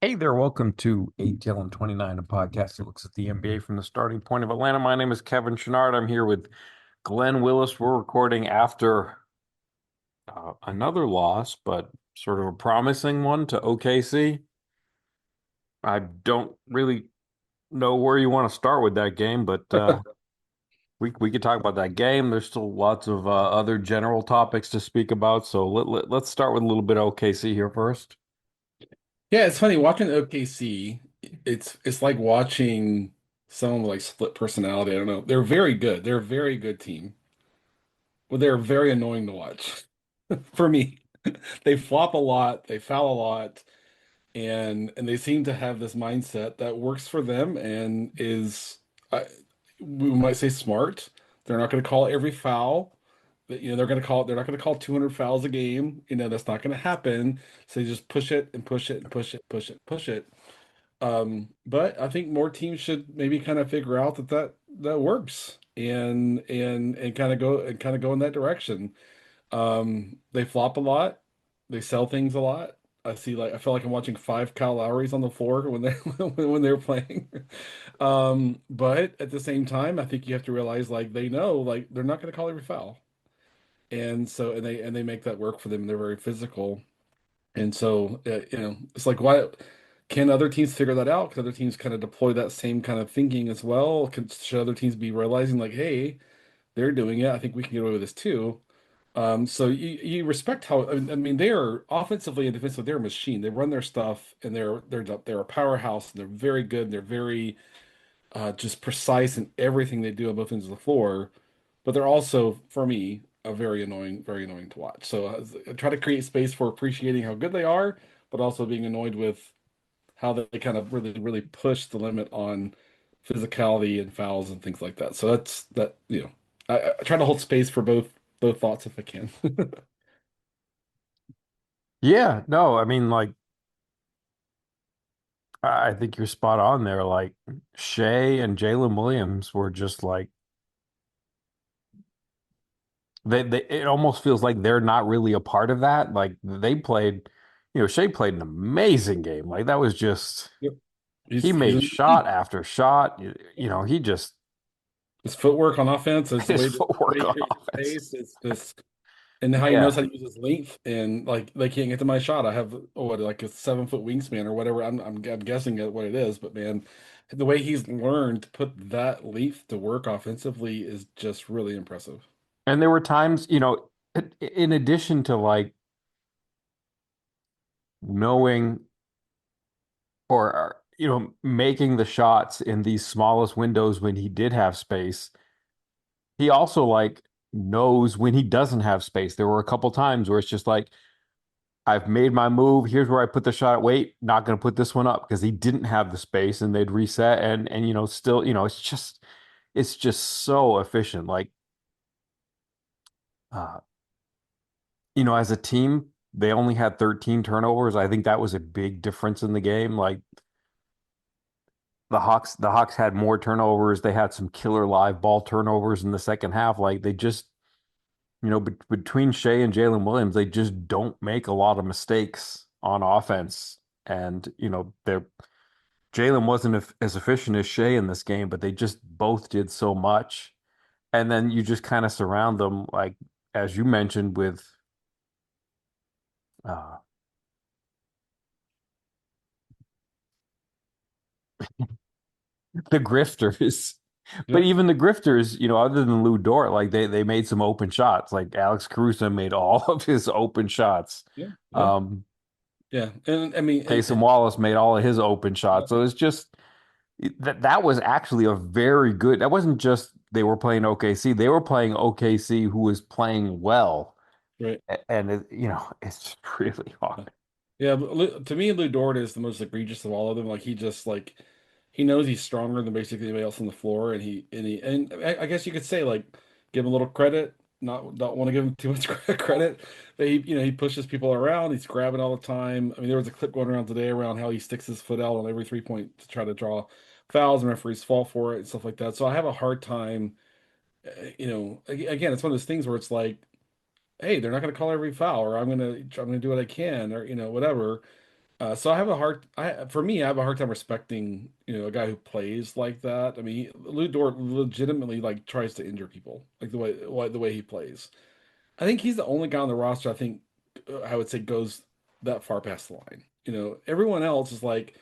Hey there, welcome to ATL and 29, a podcast that looks at the NBA from the starting point of Atlanta. My name is Kevin Chenard. I'm here with Glenn Willis. We're recording after another loss, but sort of a promising one to OKC. I don't really know where you want to start with that game, but we could talk about that game. There's still lots of other general topics to speak about, so let's start with a little bit of OKC here first. Yeah, it's funny watching OKC. It's like watching someone with like split personality. I don't know. They're very good. They're a very good team. Well, they're very annoying to watch for me. They flop a lot, they foul a lot, and they seem to have this mindset that works for them and is we might say smart. They're not going to call every foul. They're not going to call 200 fouls a game. That's not going to happen. So they just push it and push it and push it, push it, push it. But I think more teams should maybe kind of figure out that works and kind of go in that direction. They flop a lot. They sell things a lot. I feel like I'm watching five Kyle Lowrys on the floor when they when they're playing. But at the same time, I think you have to realize like they know like they're not going to call every foul, and they make that work for them. They're very physical, and so it's like why can other teams figure that out? Can other teams kind of deploy that same kind of thinking as well? Should other teams be realizing like, hey, they're doing it. I think we can get away with this too. So you respect how I mean they are offensively and defensively they're a machine. They run their stuff and they're a powerhouse. And they're very good. They're very just precise in everything they do on both ends of the floor. But they're also for me very annoying to watch. So I try to create space for appreciating how good they are, but also being annoyed with how they kind of really push the limit on physicality and fouls and things like that. So that's that I try to hold space for both thoughts if I can. Yeah, no, I mean, like, I think you're spot on there. Like Shea and Jalen Williams were just like they it almost feels like they're not really a part of that. Like they played, Shea played an amazing game. Like that was just Yep. he He's made in shot after shot. He just his footwork on offense is his the way footwork he on creates offense. space. It's this and how he knows Yeah. how to use his length and like they can't get to my shot. I have like a 7 foot wingspan or whatever. I'm guessing at what it is, but man, the way he's learned to put that length to work offensively is just really impressive. And there were times, in addition to like knowing or making the shots in these smallest windows when he did have space. He also like knows when he doesn't have space. There were a couple times where it's just like, I've made my move. Here's where I put the shot. Wait, not going to put this one up because he didn't have the space and they'd reset and still, it's just so efficient. Like uh, as a team, they only had 13 turnovers. I think that was a big difference in the game. Like the Hawks had more turnovers. They had some killer live ball turnovers in the second half. Like they just between Shea and Jalen Williams, they just don't make a lot of mistakes on offense. And, they're Jalen wasn't as efficient as Shea in this game, but they just both did so much. And then you just kind of surround them, like as you mentioned, with uh, the grifters. But Yeah, even the grifters, other than Lou Dort, like they made some open shots. Like Alex Caruso made all of his open shots. yeah, yeah, Um, yeah. And I mean, Taysom Wallace made all of his open shots. So it's just that was actually a very good. That wasn't just they were playing OKC. They were playing OKC who was playing well. right. And it's just really hard. Yeah, but to me, Lou Dort is the most egregious of all of them. Like he just like he knows he's stronger than basically anybody else on the floor, and I guess you could say like give him a little credit. Not don't want to give him too much credit, but he pushes people around. He's grabbing all the time. I mean, there was a clip going around today around how he sticks his foot out on every 3 point to try to draw fouls, and referees fall for it and stuff like that. So I have a hard time. Again, it's one of those things where it's like, hey, they're not going to call every foul, or I'm gonna do what I can, or whatever. So I have a hard, for me, I have a hard time respecting, a guy who plays like that. I mean, Lou Dort legitimately like tries to injure people, like the way he plays. I think he's the only guy on the roster I think I would say goes that far past the line. Everyone else is like,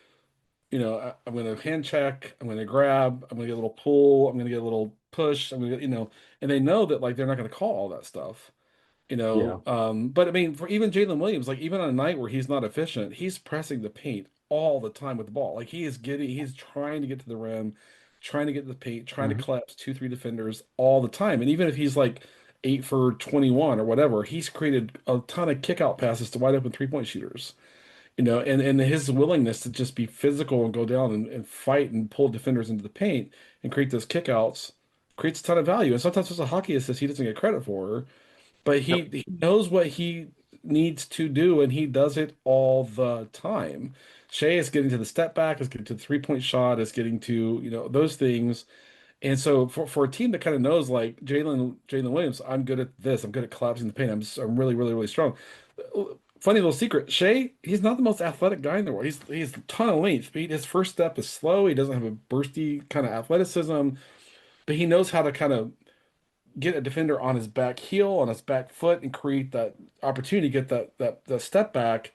I'm going to hand check, I'm going to grab, I'm going to get a little pull, I'm going to get a little push, I'm going to get, and they know that like they're not going to call all that stuff. Yeah. But I mean, for even Jalen Williams, like even on a night where he's not efficient, he's pressing the paint all the time with the ball. Like he's trying to get to the rim, trying to get to the paint, trying to Mhm. collapse two, three defenders all the time. And even if he's like 8 for 21 or whatever, he's created a ton of kick out passes to wide open 3-point shooters. And his willingness to just be physical and go down and fight and pull defenders into the paint and create those kickouts creates a ton of value. And sometimes it's a hockey assist he doesn't get credit for, but Yep. he knows what he needs to do and he does it all the time. Shea is getting to the step back, is getting to the 3-point shot, is getting to, those things. And so for a team that kind of knows like Jalen Williams, I'm good at this. I'm good at collapsing the paint. I'm really, really, really strong. Funny little secret, Shea, he's not the most athletic guy in the world. He's a ton of length, but his first step is slow. He doesn't have a bursty kind of athleticism, but he knows how to kind of get a defender on his back heel, on his back foot, and create that opportunity to get that step back.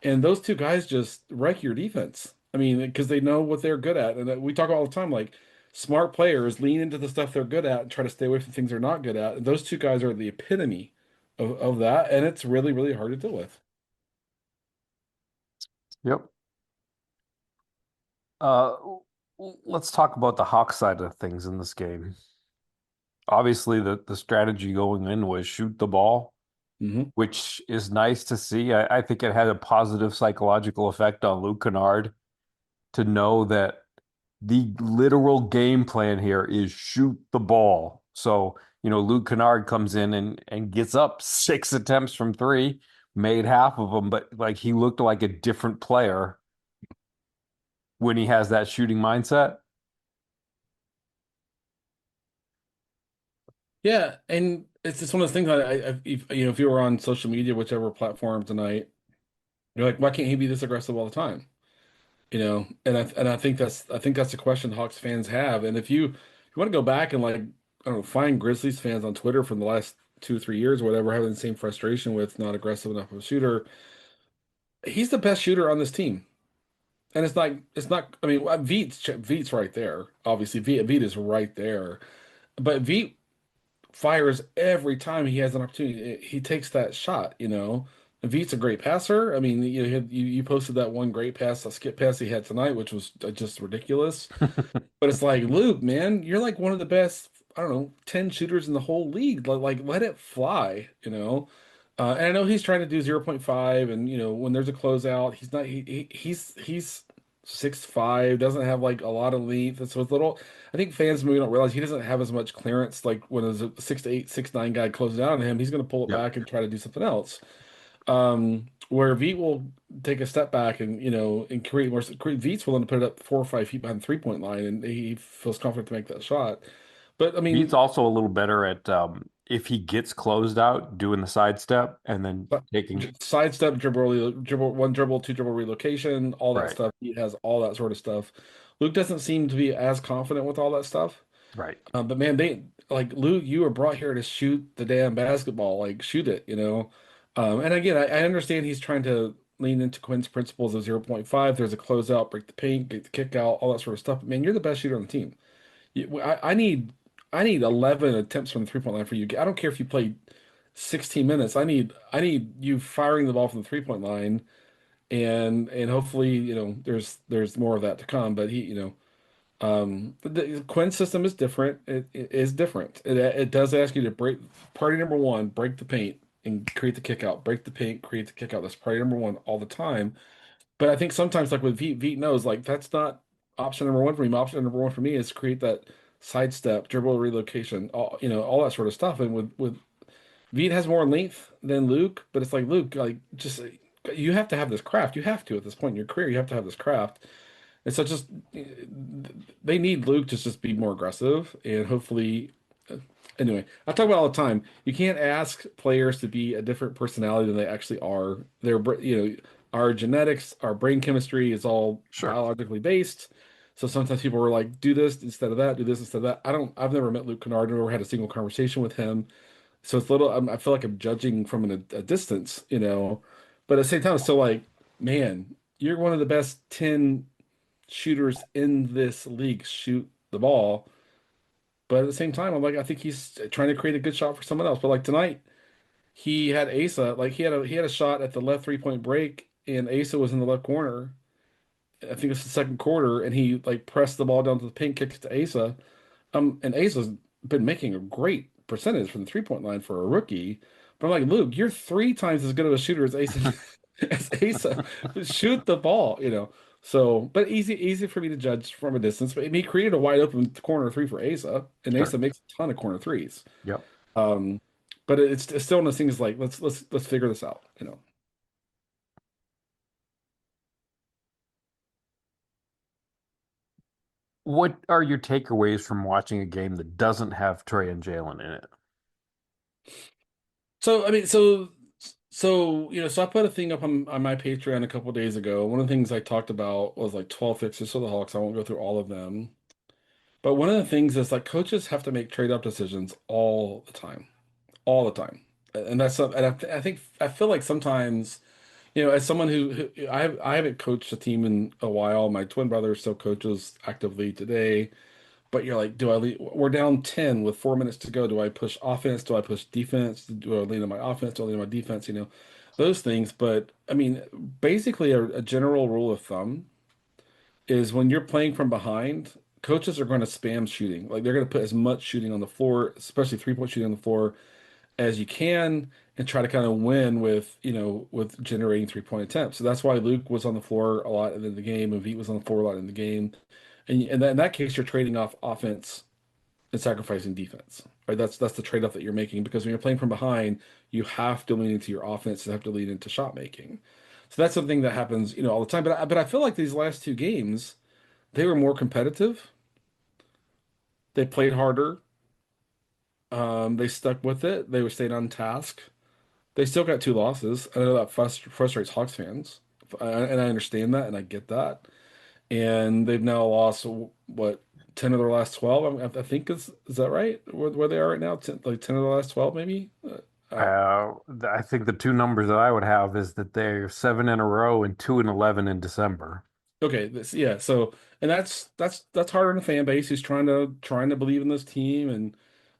And those two guys just wreck your defense. I mean, because they know what they're good at, and we talk all the time like smart players lean into the stuff they're good at and try to stay away from things they're not good at. And those two guys are the epitome of that, and it's really really hard to deal with. Yep. Uh, let's talk about the Hawk side of things in this game. Obviously, the strategy going in was shoot the ball, Hmm. which is nice to see. I think it had a positive psychological effect on Luke Kennard to know that the literal game plan here is shoot the ball. So, Luke Kennard comes in and gets up 6 attempts from three, made half of them, but like he looked like a different player when he has that shooting mindset. Yeah, and it's just one of those things. If you were on social media, whichever platform tonight, you're like, why can't he be this aggressive all the time? And I think that's a question Hawks fans have. And if you want to go back and like I don't know, find Grizzlies fans on Twitter from the last 2 or 3 years or whatever having the same frustration with not aggressive enough of a shooter, he's the best shooter on this team. And it's not. I mean, Veet's right there. Obviously, Veet is right there. But Veet fires every time he has an opportunity. He takes that shot. Veet's a great passer. I mean, you posted that one great pass, a skip pass he had tonight, which was just ridiculous. But it's like, Luke, man, you're like one of the best, I don't know, 10 shooters in the whole league. Like, let it fly. And I know he's trying to do zero point 0.5, and when there's a closeout, he's not he's 6'5", doesn't have like a lot of length. And so it's little I think fans maybe don't realize he doesn't have as much clearance like when there's a 6'8", 6'9" guy closes out on him, he's gonna pull it Yep. back and try to do something else. Where Veet will take a step back and create more. Veet's willing to put it up 4 or 5 feet behind the 3-point line, and he feels confident to make that shot. But I He's mean, also a little better at if he gets closed out, doing the sidestep and then taking sidestep, dribble, one dribble, two dribble relocation, all that right, stuff. He has all that sort of stuff. Luke doesn't seem to be as confident with all that stuff. right. But man, they like Luke, you were brought here to shoot the damn basketball, like shoot it. And again, I understand he's trying to lean into Quinn's principles of zero point 0.5. There's a closeout, break the paint, get the kick out, all that sort of stuff. But man, you're the best shooter on the team. I need 11 attempts from the 3-point line for you. I don't care if you played 16 minutes. I need you firing the ball from the 3-point line, and hopefully, there's more of that to come. But the Quinn's system is different. It is different. It does ask you to break priority number one, break the paint and create the kick out. Break the paint, create the kick out. That's priority number one all the time. But I think sometimes, like with Veet knows, like that's not option number one for me. Option number one for me is create that sidestep, dribble relocation, all that sort of stuff. And with Veet has more length than Luke, but it's like Luke, like just you have to have this craft. You have to at this point in your career, you have to have this craft. And so just they need Luke to just be more aggressive and hopefully. Anyway, I talk about it all the time. You can't ask players to be a different personality than they actually are. our genetics, our brain chemistry is all Sure. biologically based. So sometimes people were like, do this instead of that, do this instead of that. I've never met Luke Kennard, never had a single conversation with him. So it's a little, I feel like I'm judging from a distance, you know, but at the same time, it's still like, man, you're one of the best 10 shooters in this league, shoot the ball. But at the same time, I'm like, I think he's trying to create a good shot for someone else. But like tonight, he had Asa, like he had a shot at the left 3-point break, and Asa was in the left corner. I think it's the second quarter, and he like pressed the ball down to the paint, kicked it to Asa. And Asa's been making a great percentage from the 3-point line for a rookie. But I'm like, Luke, you're 3 times as good of a shooter as Asa as Asa. Shoot the ball, you know. So, but easy for me to judge from a distance. But he created a wide open corner three for Asa, and Sure. Asa makes a ton of corner threes. Yep. Um, but it's still one of those things like let's figure this out, you know. What are your takeaways from watching a game that doesn't have Trey and Jalen in it? So I mean, so I put a thing up on my Patreon a couple days ago. One of the things I talked about was like 12 fixes for the Hawks. I won't go through all of them. But one of the things is like coaches have to make trade-up decisions all the time. All the time. And that's some, and I think I feel like sometimes, you know, as someone who I haven't coached a team in a while. My twin brother still coaches actively today. But you're like, do I lead? We're down 10 with 4 minutes to go. Do I push offense? Do I push defense? Do I lean on my offense? Do I lean on my defense? You know, those things. But I mean, basically, a general rule of thumb is when you're playing from behind, coaches are going to spam shooting. Like they're going to put as much shooting on the floor, especially 3-point shooting on the floor, as you can, and try to kind of win with, you know, with generating 3-point attempts. So that's why Luke was on the floor a lot in the game, and Vite was on the floor a lot in the game. And in that case, you're trading off offense and sacrificing defense, right? That's the trade-off that you're making because when you're playing from behind, you have to lean into your offense and have to lean into shot making. So that's something that happens, you know, all the time. But I feel like these last two games, they were more competitive. They played harder. They stuck with it. They were stayed on task. They still got two losses. I know that frustrates Hawks fans, and I understand that, and I get that. And they've now lost what 10 of their last 12. I think is that right? Where they are right now, 10, like 10 of the last 12, maybe. I think the two numbers that I would have is that they're seven in a row and two and 11 in December. Okay, yeah. So, and that's hard on the fan base who's trying to believe in this team and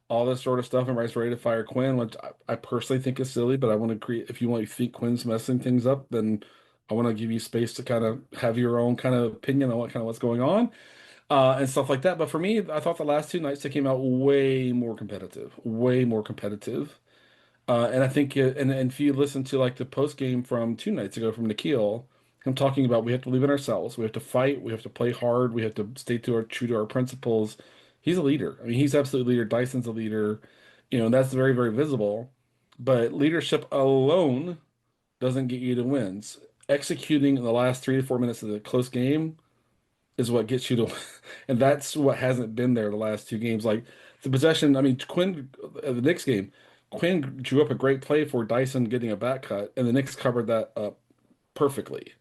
all this sort of stuff. And Rice ready to fire Quinn, which I personally think is silly. But I want to create. If you want to think Quinn's messing things up, then I want to give you space to kind of have your own kind of opinion on what's going on. And stuff like that. But for me, I thought the last two nights they came out way more competitive, way more competitive. And I think, and if you listen to like the post game from 2 nights ago from Nikhil, him talking about we have to believe in ourselves, we have to fight, we have to play hard, we have to stay true to our principles. He's a leader. I mean, he's absolutely a leader. Dyson's a leader, you know, and that's very, very visible. But leadership alone doesn't get you to wins. Executing in the last 3 to 4 minutes of the close game is what gets you to, and that's what hasn't been there the last two games. Like the possession, I mean, the Knicks game, Quinn drew up a great play for Dyson getting a back cut, and the Knicks covered that up perfectly.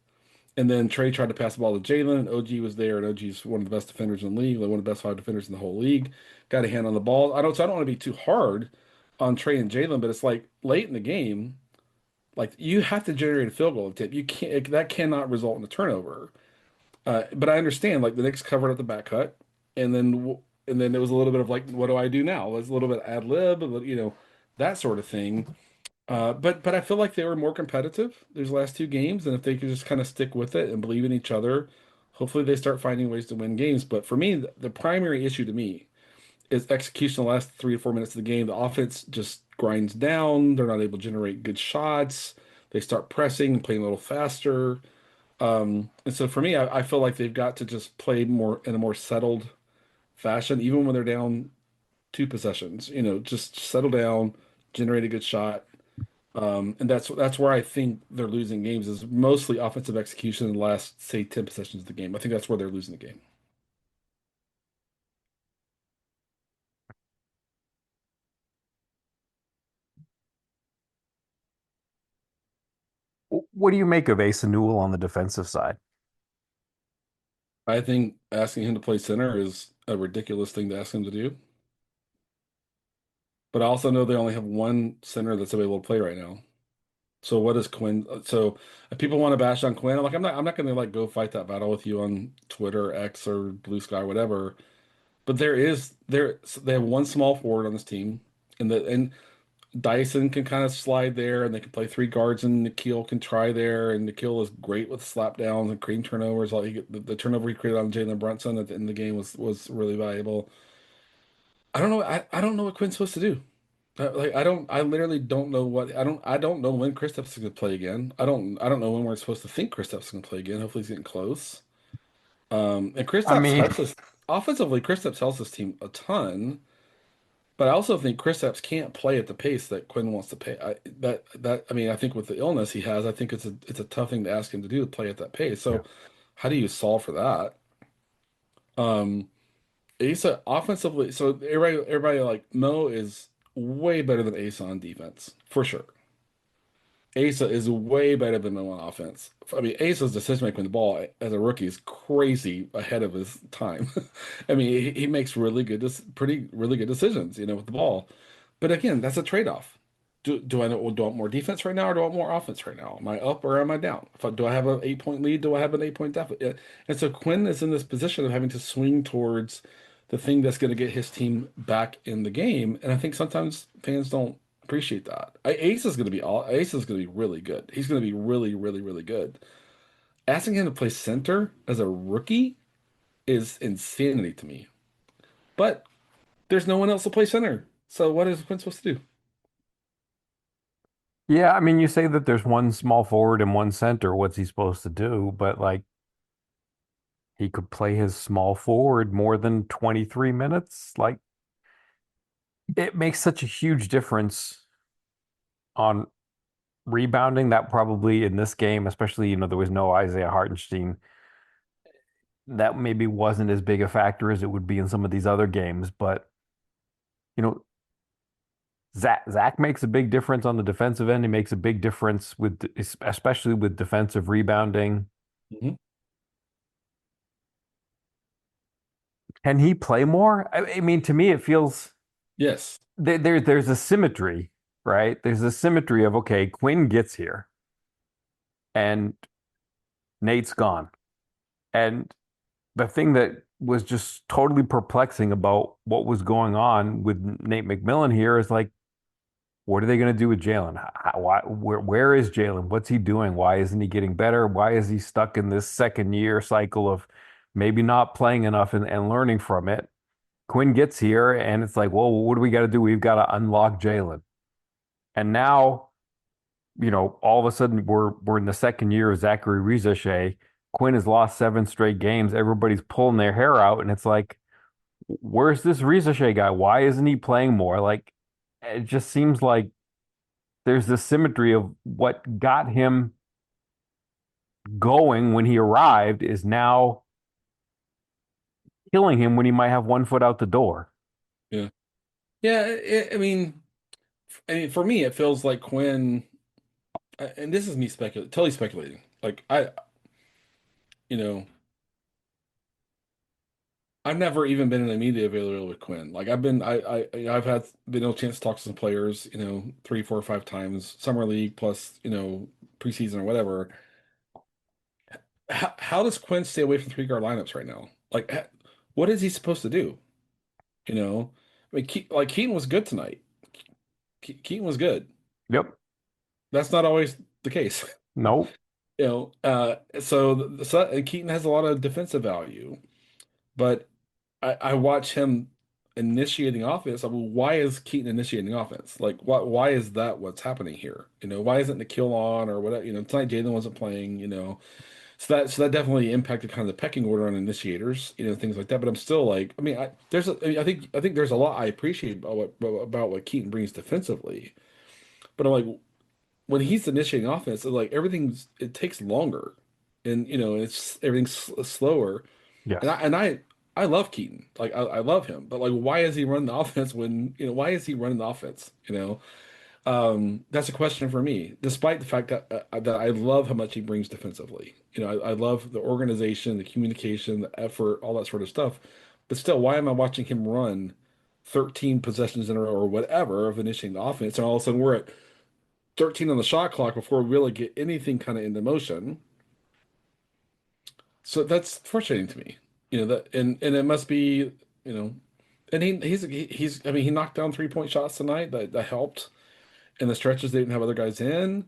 And then Trey tried to pass the ball to Jalen, and OG was there, and OG's one of the best defenders in the league, like one of the best 5 defenders in the whole league. Got a hand on the ball. I don't want to be too hard on Trey and Jalen, but it's like late in the game, like you have to generate a field goal tip. You can't, that cannot result in a turnover. But I understand, like the Knicks covered up the back cut, and then it was a little bit of like, what do I do now? It was a little bit ad lib, you know, that sort of thing. But I feel like they were more competitive these last two games, and if they could just kind of stick with it and believe in each other, hopefully they start finding ways to win games. But for me, the primary issue to me is execution the last 3 to 4 minutes of the game. The offense just grinds down. They're not able to generate good shots. They start pressing, playing a little faster. And so for me, I feel like they've got to just play more in a more settled fashion, even when they're down 2 possessions. You know, just settle down, generate a good shot. And that's where I think they're losing games is mostly offensive execution in the last, say, 10 possessions of the game. I think that's where they're losing the game. what do you make of Asa Newell on the defensive side? I think asking him to play center is a ridiculous thing to ask him to do. But I also know they only have one center that's available to play right now. So what is Quinn? So if people want to bash on Quinn, I'm like, I'm not going to like go fight that battle with you on Twitter, X, or Blue Sky, whatever. But they have one small forward on this team, and Dyson can kind of slide there, and they can play three guards, and Nikhil can try there, and Nikhil is great with slap downs and creating turnovers. Like the turnover he created on Jalen Brunson at the end of the game was really valuable. I don't know. I don't know what Quinn's supposed to do. I literally don't know I don't know when Kristaps is going to play again. I don't know when we're supposed to think Kristaps is going to play again. Hopefully he's getting close. And I Kristaps mean, helps us offensively. Kristaps helps this team a ton, but I also think Kristaps can't play at the pace that Quinn wants to play. I mean, I think with the illness he has, I think it's a tough thing to ask him to do to play at that pace. yeah. So how do you solve for that? Um, Asa offensively, so everybody like Mo is way better than Asa on defense for sure. Asa is way better than Mo on offense. I mean, Asa's decision making with the ball as a rookie is crazy ahead of his time. I mean, he makes really good decisions, with the ball. But again, that's a trade-off. Do I want more defense right now, or do I want more offense right now? Am I up or am I down? Do I have an 8 point lead? Do I have an 8 point deficit? And so Quinn is in this position of having to swing towards the thing that's going to get his team back in the game. And I think sometimes fans don't appreciate that. Ace is going to be really good. He's going to be really, really, really good. Asking him to play center as a rookie is insanity to me. But there's no one else to play center. So what is Quinn supposed to do? Yeah, I mean, you say that there's one small forward and one center. What's he supposed to do? But like, he could play his small forward more than 23 minutes. Like, it makes such a huge difference on rebounding that probably in this game, especially, there was no Isaiah Hartenstein. That maybe wasn't as big a factor as it would be in some of these other games. But, you know, Zach makes a big difference on the defensive end. He makes a big difference especially with defensive rebounding. Mhm. Can he play more? I mean, to me, it feels Yes. there's a symmetry, right? There's a symmetry of, okay, Quinn gets here and Nate's gone. And the thing that was just totally perplexing about what was going on with Nate McMillan here is like, what are they going to do with Jalen? Where is Jalen? What's he doing? Why isn't he getting better? Why is he stuck in this second year cycle of maybe not playing enough and learning from it? Quinn gets here and it's like, well, what do we got to do? We've got to unlock Jalen. And now, all of a sudden we're in the second year of Zachary Rizachet. Quinn has lost 7 straight games. Everybody's pulling their hair out, and it's like, where's this Rizachet guy? Why isn't he playing more? Like, it just seems like there's this symmetry of what got him going when he arrived is now killing him when he might have one foot out the door. Yeah. Yeah. I mean, for me, it feels like Quinn, and this is me speculating, totally speculating. Like you know, I've never even been in the media available with Quinn. Like I've had been able chance to talk to some players, 3, 4, 5 times, summer league plus, preseason or whatever. How does Quinn stay away from three guard lineups right now? Like, what is he supposed to do? I mean, Keaton was good tonight. Keaton was good. Yep. That's not always the case. Nope. And Keaton has a lot of defensive value, but I watch him initiating offense. I mean, why is Keaton initiating offense? Like, why is that what's happening here? Why isn't Nikhil on or whatever? Tonight Jalen wasn't playing. So that definitely impacted kind of the pecking order on initiators. Things like that. But I'm still like, I mean, I think there's a lot I appreciate about what Keaton brings defensively. But I'm like, when he's initiating offense, it's like it takes longer, and it's everything's slower. And Yes. I love Keaton. Like I love him, but like why is he running the offense when why is he running the offense? That's a question for me, despite the fact that I love how much he brings defensively. I love the organization, the communication, the effort, all that sort of stuff. But still, why am I watching him run 13 possessions in a row or whatever of initiating the offense, and all of a sudden we're at 13 on the shot clock before we really get anything kind of into motion? So that's frustrating to me. And it must be, you know, and he's I mean, he knocked down 3-point shots tonight. That helped. In the stretches they didn't have other guys in.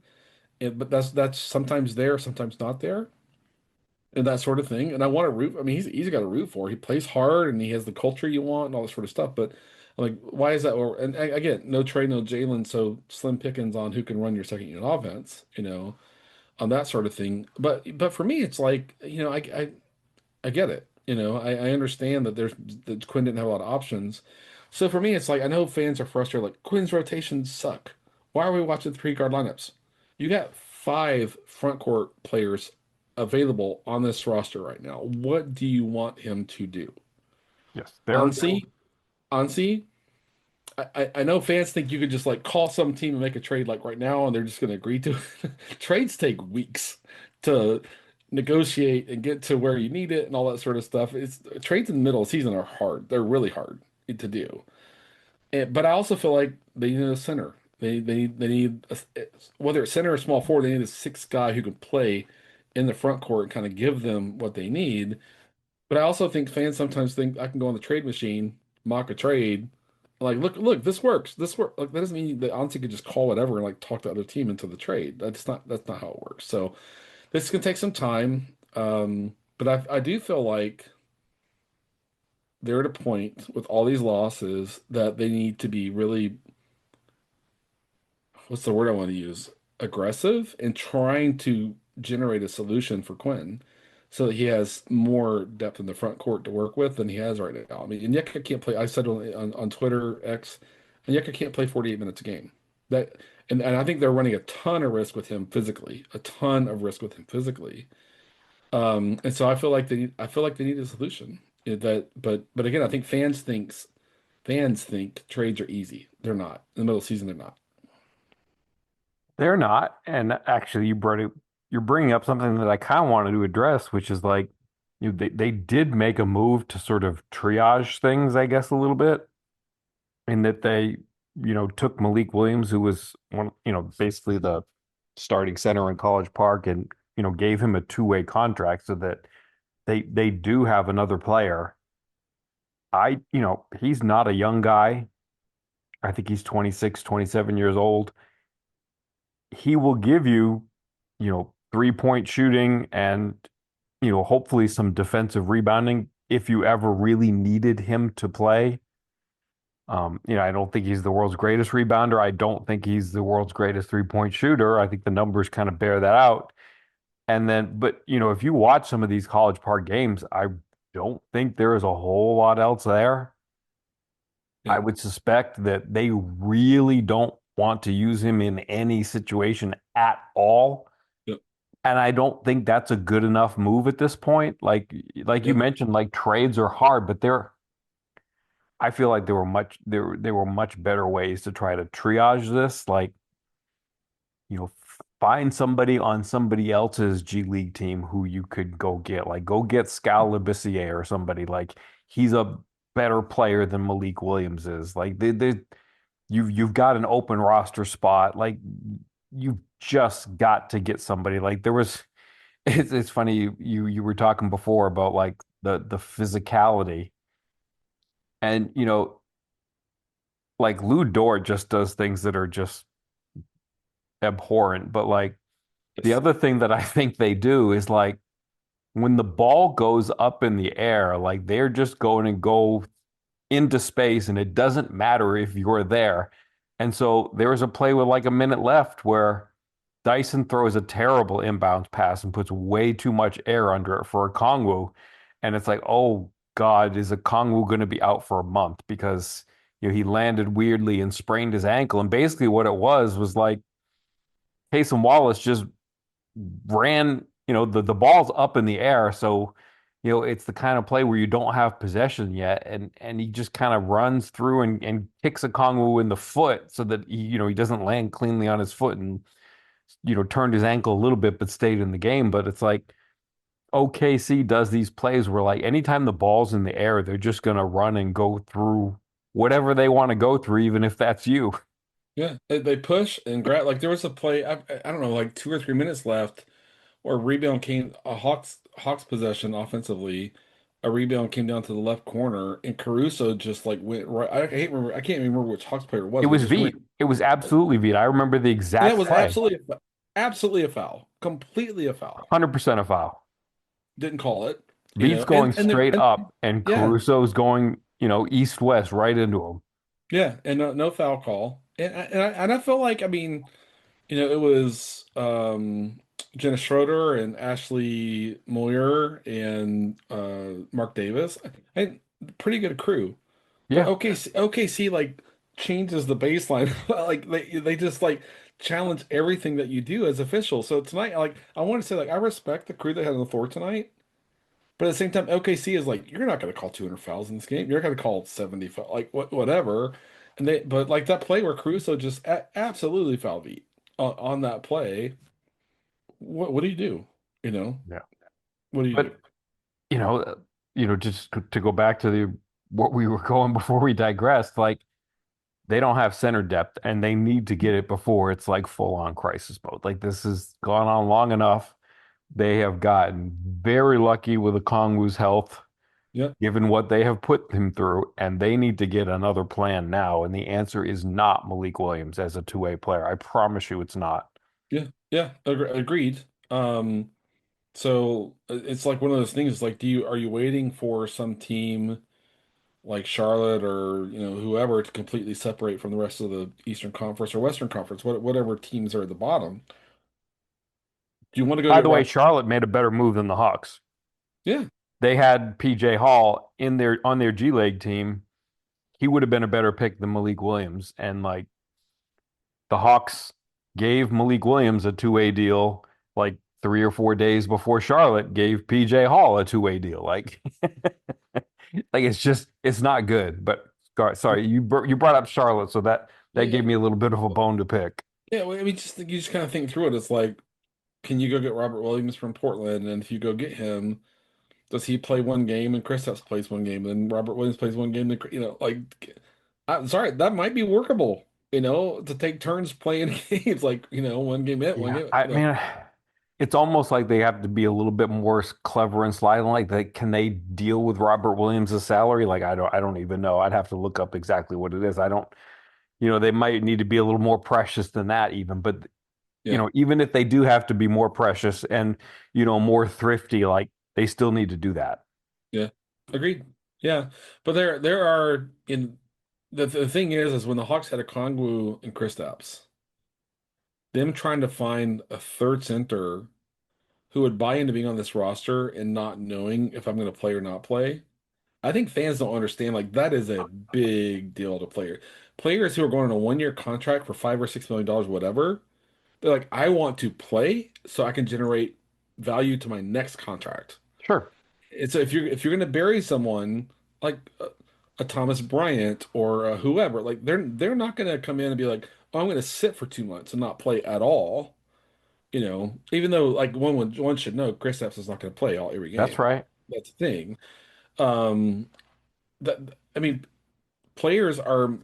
But that's sometimes there, sometimes not there, and that sort of thing. And I want to root. I mean, he's easy got to root for. He plays hard and he has the culture you want and all this sort of stuff. But I'm like, why is that? And again, no Trey, no Jalen, so slim pickings on who can run your second unit offense. On that sort of thing. But for me, it's like, I get it. I understand that Quinn didn't have a lot of options. So for me, it's like I know fans are frustrated. Like Quinn's rotations suck. Why are we watching three guard lineups? You got five front court players available on this roster right now. What do you want him to do? Yes, Ansi, Ansi, I know fans think you could just like call some team and make a trade like right now and they're just going to agree to it. Trades take weeks to negotiate and get to where you need it and all that sort of stuff. It's trades in the middle of the season are hard. They're really hard to do. But I also feel like they need a center. They need whether it's center or small forward, they need a sixth guy who can play in the front court and kind of give them what they need. But I also think fans sometimes think I can go on the trade machine, mock a trade, like look, this works. This work. Like that doesn't mean that Ansi could just call whatever and like talk the other team into the trade. That's not how it works. So this can take some time. But I do feel like they're at a point with all these losses that they need to be really, what's the word I want to use? Aggressive and trying to generate a solution for Quinn so that he has more depth in the front court to work with than he has right now. I mean, Onyeka can't play. I said on Twitter X, Onyeka can't play 48 minutes a game. That and I think they're running a ton of risk with him physically, a ton of risk with him physically. And so I feel like they need a solution. But again, I think fans think trades are easy. They're not. In the middle of the season, they're not. they're not. And actually, you're bringing up something that I kind of wanted to address, which is like, they did make a move to sort of triage things, I guess, a little bit, in that they, took Malik Williams, who was one, basically the starting center in College Park, and, gave him a two-way contract so that they do have another player. He's not a young guy. I think he's 26, 27 years old. He will give you, 3-point shooting and, hopefully some defensive rebounding if you ever really needed him to play. I don't think he's the world's greatest rebounder. I don't think he's the world's greatest 3-point shooter. I think the numbers kind of bear that out. And then, but, if you watch some of these College Park games, I don't think there is a whole lot else there. I Yeah. would suspect that they really don't want to use him in any situation at all. Yep. And I don't think that's a good enough move at this point. Like you Yep. mentioned, like trades are hard, but I feel like there were much better ways to try to triage this. Like, find somebody on somebody else's G League team who you could go get. Like go get Skal Labissiere or somebody. Like he's a better player than Malik Williams is. Like you've got an open roster spot. Like you've just got to get somebody. Like there was it's funny you were talking before about like the physicality. And like Lou Dort just does things that are just abhorrent. But like the Yes. other thing that I think they do is like when the ball goes up in the air, like they're just going to go into space and it doesn't matter if you're there. And so there was a play with like a minute left where Dyson throws a terrible inbounds pass and puts way too much air under it for a Kongwu. And it's like, oh God, is a Kongwu going to be out for a month because he landed weirdly and sprained his ankle. And basically what it was like Casey Wallace just ran, the ball's up in the air. So, it's the kind of play where you don't have possession yet, and he just kind of runs through and kicks a Kongwu in the foot so that he doesn't land cleanly on his foot and turned his ankle a little bit but stayed in the game. But it's like OKC does these plays where like anytime the ball's in the air, they're just gonna run and go through whatever they want to go through, even if that's you. Yeah, they push and grab. Like there was a play, I don't know, like 2 or 3 minutes left, where a rebound came, a Hawks possession offensively. A rebound came down to the left corner, and Caruso just like went right. I can't remember which Hawks player it It was, but was just went, Veet. It was absolutely Veet. I remember the and that exact was play. absolutely a foul, completely a foul. 100% a foul. Didn't call it, Veet's going and straight up, and yeah, Caruso's going, east-west right into him. yeah, and no foul call, and I feel like, I mean, it was Jenna Schroeder and Ashley Moyer and Mark Davis. And pretty good crew. But Yeah. OKC like changes the baseline. Like they just like challenge everything that you do as officials. So tonight, like I want to say, like I respect the crew they had on the floor tonight. But at the same time, OKC is like, you're not going to call 200 fouls in this game. You're going to call 70 fouls, like whatever. But like that play where Caruso just absolutely fouled beat on that play. What do you do? You know, Yeah. what do you do? But, you know, uh, just to go back to the what we were going before we digressed, like they don't have center depth and they need to get it before it's like full on crisis mode. Like this has gone on long enough. They have gotten very lucky with Okongwu's health, Yeah, given what they have put him through, and they need to get another plan now. And the answer is not Malik Williams as a two-way player. I promise you it's not. yeah, agreed. So it's like one of those things. Like, are you waiting for some team like Charlotte or whoever to completely separate from the rest of the Eastern Conference or Western Conference, whatever teams are at the bottom? Do you want to go By get the way, Robert? Charlotte made a better move than the Hawks. Yeah, They had PJ Hall in their on their G League team. He would have been a better pick than Malik Williams. And like the Hawks gave Malik Williams a two-way deal like 3 or 4 days before Charlotte gave PJ Hall a two-way deal. Like, like it's not good. But sorry, you brought up Charlotte, so that yeah, gave me a little bit of a bone to pick. yeah. Well, I mean, you just kind of think through it. It's like, can you go get Robert Williams from Portland? And if you go get him, does he play one game and Kristaps plays one game, and Robert Williams plays one game? Like, I'm sorry, that might be workable. To take turns playing games, like one game in, one Yeah, game. I mean, it's almost like they have to be a little bit more clever and sly. Like, can they deal with Robert Williams' salary? Like, I don't even know. I'd have to look up exactly what it is. I don't, they might need to be a little more precious than that even. But, Yeah, even if they do have to be more precious and, more thrifty, like they still need to do that. yeah, agreed. Yeah, but there are in the thing is when the Hawks had a Kongwu and Kristaps, them trying to find a third center who would buy into being on this roster and not knowing if I'm going to play or not play. I think fans don't understand, like that is a big deal to players who are going on a 1 year contract for $5 or $6 million, whatever. They're like, I want to play so I can generate value to my next contract. Sure. And so if you're going to bury someone like a Thomas Bryant or whoever, like they're not going to come in and be like, oh, I'm going to sit for 2 months and not play at all. Even though like one should know Chris Epps is not going to play every That's game. right. That's the thing. Um, that I mean, players are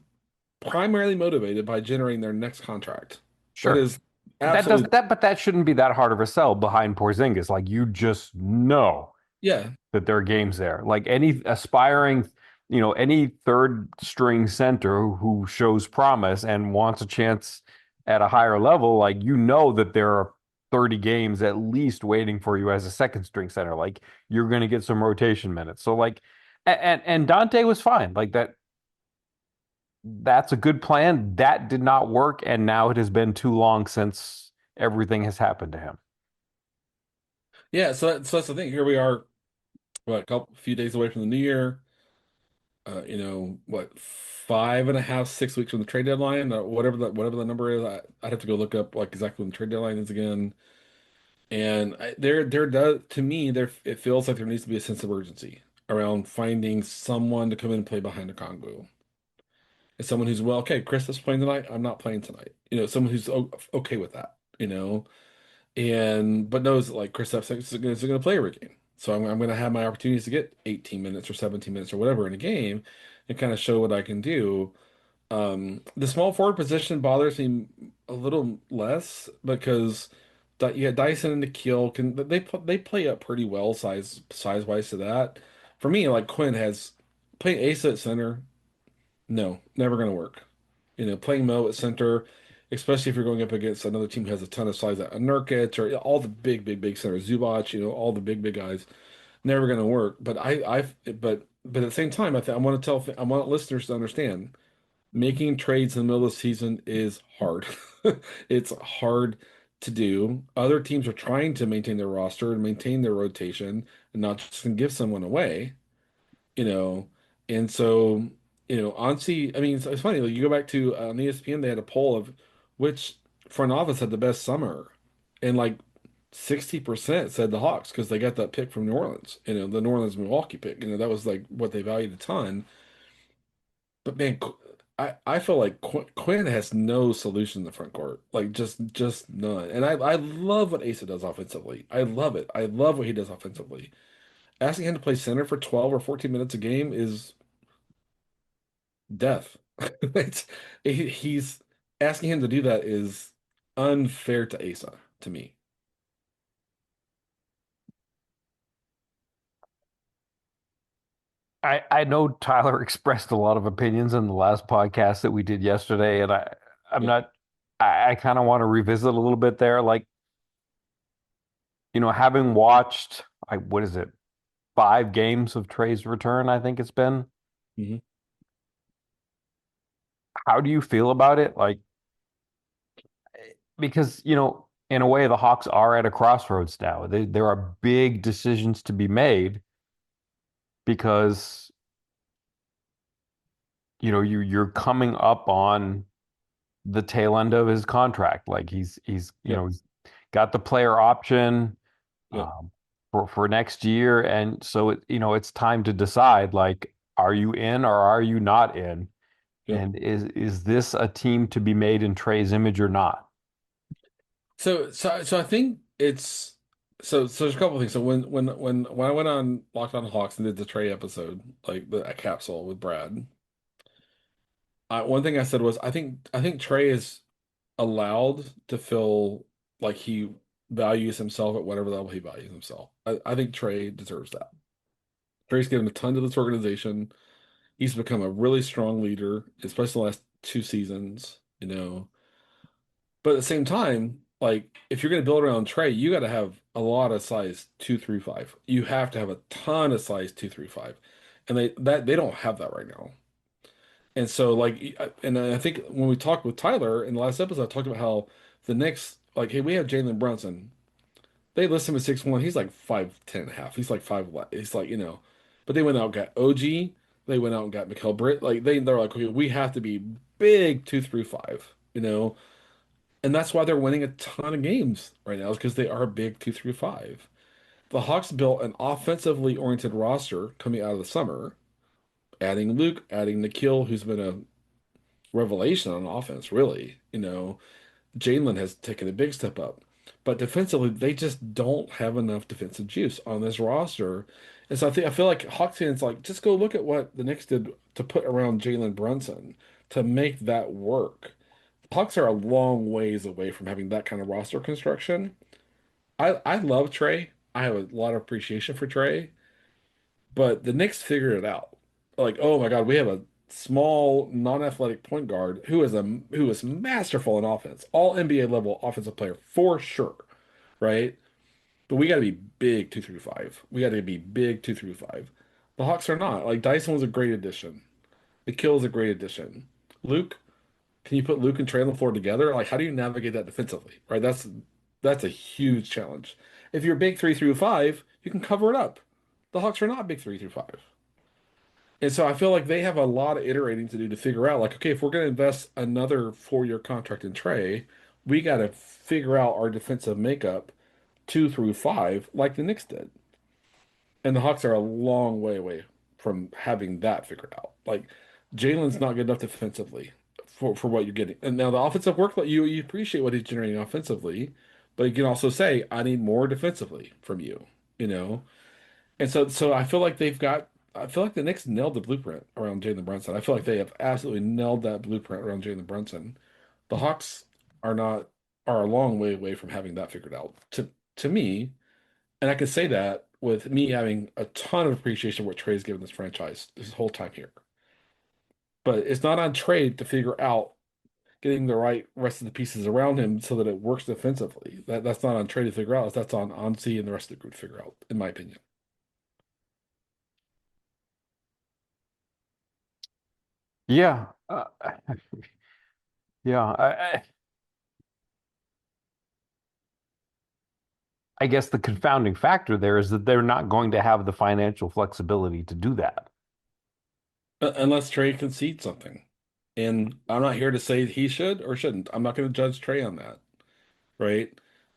primarily motivated by generating their next contract. That Sure. is That does absolutely, that, but that shouldn't be that hard of a sell behind Porzingis. Like you just know yeah, that there are games there. Like any aspiring, any third string center who shows promise and wants a chance at a higher level, like that there are 30 games at least waiting for you as a second string center. Like you're going to get some rotation minutes. So like and Dante was fine. Like that's a good plan. That did not work and now it has been too long since everything has happened to him. yeah. So that's the thing. Here we are, what, few days away from the new year. What, 5.5, 6 weeks from the trade deadline, whatever the number is. I'd have to go look up like exactly when the trade deadline is again. And there does to me there it feels like there needs to be a sense of urgency around finding someone to come in and play behind the Congo. As someone who's well, okay, Chris is playing tonight. I'm not playing tonight. Someone who's okay with that. And but knows like Chris is going to play every game. So I'm going to have my opportunities to get 18 minutes or 17 minutes or whatever in a game and kind of show what I can do. The small forward position bothers me a little less because yeah, Dyson and Nikhil they play up pretty well size wise to that. For me, like Quinn has playing Asa at center, no, never going to work. Playing Mo at center, especially if you're going up against another team who has a ton of size, like Nurkic or all the big centers, Zubac, all the big guys, never going to work. But at the same time, I want listeners to understand making trades in the middle of the season is hard. It's hard to do. Other teams are trying to maintain their roster and maintain their rotation and not just give someone away you know, and so, honestly, I mean, it's funny. Like you go back to on ESPN, they had a poll of which front office had the best summer, and like 60% said the Hawks because they got that pick from New Orleans. The New Orleans Milwaukee pick. That was like what they valued a ton. But man, I feel like Quinn has no solution in the front court, like just none. And I love what Asa does offensively. I love it. I love what he does offensively. Asking him to play center for 12 or 14 minutes a game is death. It's, he's asking him to do that is unfair to Asa to me. I know Tyler expressed a lot of opinions in the last podcast that we did yesterday, and I'm Yep. not I kind of want to revisit a little bit there. Like, having watched what is it, 5 games of Trey's return, I think it's been. hmm How do you feel about it? Like, because, in a way, the Hawks are at a crossroads now. There are big decisions to be made because, you're coming up on the tail end of his contract. Like Yep. he's got the player option Yep. for next year, and so it's time to decide. Like, are you in or are you not in? Yep. And is this a team to be made in Trey's image or not? So I think it's so there's a couple of things. So when I went on Locked On Hawks and did the Trey episode, like the a capsule with Brad, one thing I said was I think Trey is allowed to feel like he values himself at whatever level he values himself. I think Trey deserves that. Trey's given a ton to this organization. He's become a really strong leader, especially the last 2 seasons. But at the same time, like if you're going to build around Trey, you got to have a lot of size 2-3-5. You have to have a ton of size 2-3-5, and they don't have that right now. And so and I think when we talked with Tyler in the last episode, I talked about how the Knicks, like, hey, we have Jalen Brunson. They list him at 6'1". He's like 5'10" and a half. He's like 5. He's like, but they went out and got OG. They went out and got Mikal Britt. Like they're like, okay, we have to be big 2-3-5. And that's why they're winning a ton of games right now, is because they are big 2-3-5. The Hawks built an offensively oriented roster coming out of the summer, adding Luke, adding Nikhil, who's been a revelation on offense, really. Jalen has taken a big step up. But defensively, they just don't have enough defensive juice on this roster. And so I feel like Hawks fans like just go look at what the Knicks did to put around Jalen Brunson to make that work. Hawks are a long ways away from having that kind of roster construction. I love Trey. I have a lot of appreciation for Trey, but the Knicks figured it out. Like, oh my God, we have a small, non-athletic point guard who is masterful in offense, all NBA level offensive player for sure, right? But we got to be big 2-3-5. We got to be big 2-3-5. The Hawks are not. Like Dyson was a great addition. McKill is a great addition. Luke, can you put Luke and Trey on the floor together? Like, how do you navigate that defensively? Right? That's a huge challenge. If you're big 3-5, you can cover it up. The Hawks are not big 3-5. And so I feel like they have a lot of iterating to do to figure out, like, okay, if we're going to invest another 4-year contract in Trey, we got to figure out our defensive makeup two through five like the Knicks did. And the Hawks are a long way away from having that figured out. Like Jalen's not good enough defensively for what you're getting. And now the offensive work, you appreciate what he's generating offensively, but you can also say, I need more defensively from you, you know? And so I feel like the Knicks nailed the blueprint around Jalen Brunson. I feel like they have absolutely nailed that blueprint around Jalen Brunson. The Hawks are not are a long way away from having that figured out to me, and I can say that with me having a ton of appreciation for what Trey's given this franchise this whole time here. But it's not on Trey to figure out getting the right rest of the pieces around him so that it works defensively. That's not on Trey to figure out. That's on Ansi and the rest of the group to figure out, in my opinion. Yeah. Yeah. I guess the confounding factor there is that they're not going to have the financial flexibility to do that. Unless Trey concedes something. And I'm not here to say he should or shouldn't. I'm not going to judge Trey on that, right?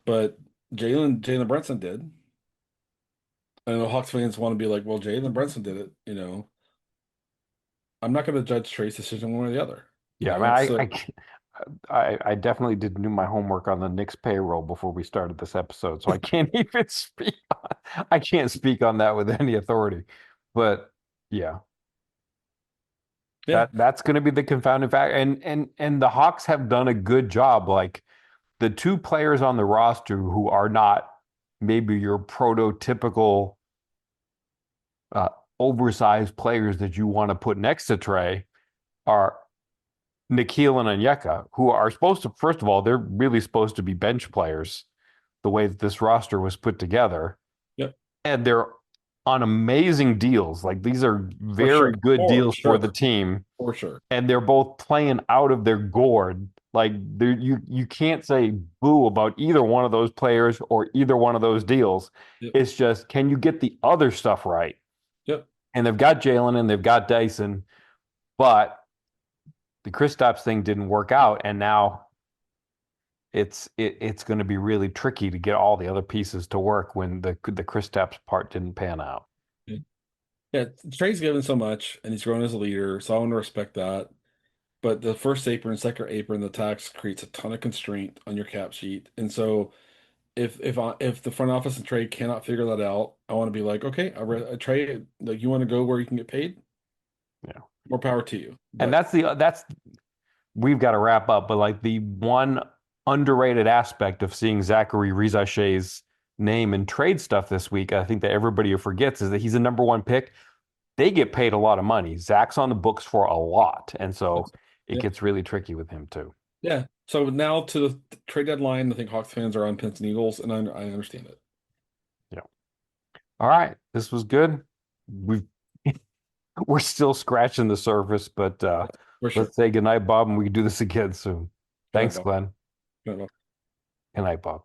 But Jalen Brunson did. I know Hawks fans want to be like, well, Jalen Brunson did it, you know. I'm not going to judge Trey's decision one or the other, you Yeah, I know. mean, So I definitely didn't do my homework on the Knicks payroll before we started this episode, so I can't even speak I can't speak on that with any authority. But yeah, yeah, that's going to be the confounding factor. And the Hawks have done a good job. Like the two players on the roster who are not maybe your prototypical uh, oversized players that you want to put next to Trey are Nikhil and Onyeka, who are supposed to, first of all, they're really supposed to be bench players the way that this roster was put together. yep, And they're on amazing deals. Like these are for very sure, good for deals for the sure, team. for sure. And they're both playing out of their gourd. Like you can't say boo about either one of those players or either one of those deals. Yep, It's just, can you get the other stuff right? yep. And they've got Jalen and they've got Dyson, but the Kristaps thing didn't work out, and now it's going to be really tricky to get all the other pieces to work when the Kristaps part didn't pan out. Yeah, yeah, Trey's given so much and he's grown as a leader, so I want to respect that. But the first apron, second apron, the tax creates a ton of constraint on your cap sheet. And so if the front office and trade cannot figure that out, I want to be like, okay, Trey, like you want to go where you can get paid, Yeah, more power to you. and But that's we've got to wrap up. But like the one underrated aspect of seeing Zachary Rizashay's name in trade stuff this week, I think that everybody forgets, is that he's a number one pick. They get paid a lot of money. Zach's on the books for a lot, and so it yeah, gets really tricky with him too. yeah. So now to the trade deadline, I think Hawks fans are on pins and needles, and I understand it. Yeah. All right, this was good. We've we're still scratching the surface, but For sure. let's say goodnight, Bob, and we can do this again soon. Good night, Thanks, Bob. Glenn. Good night, Bob. Good night, Bob.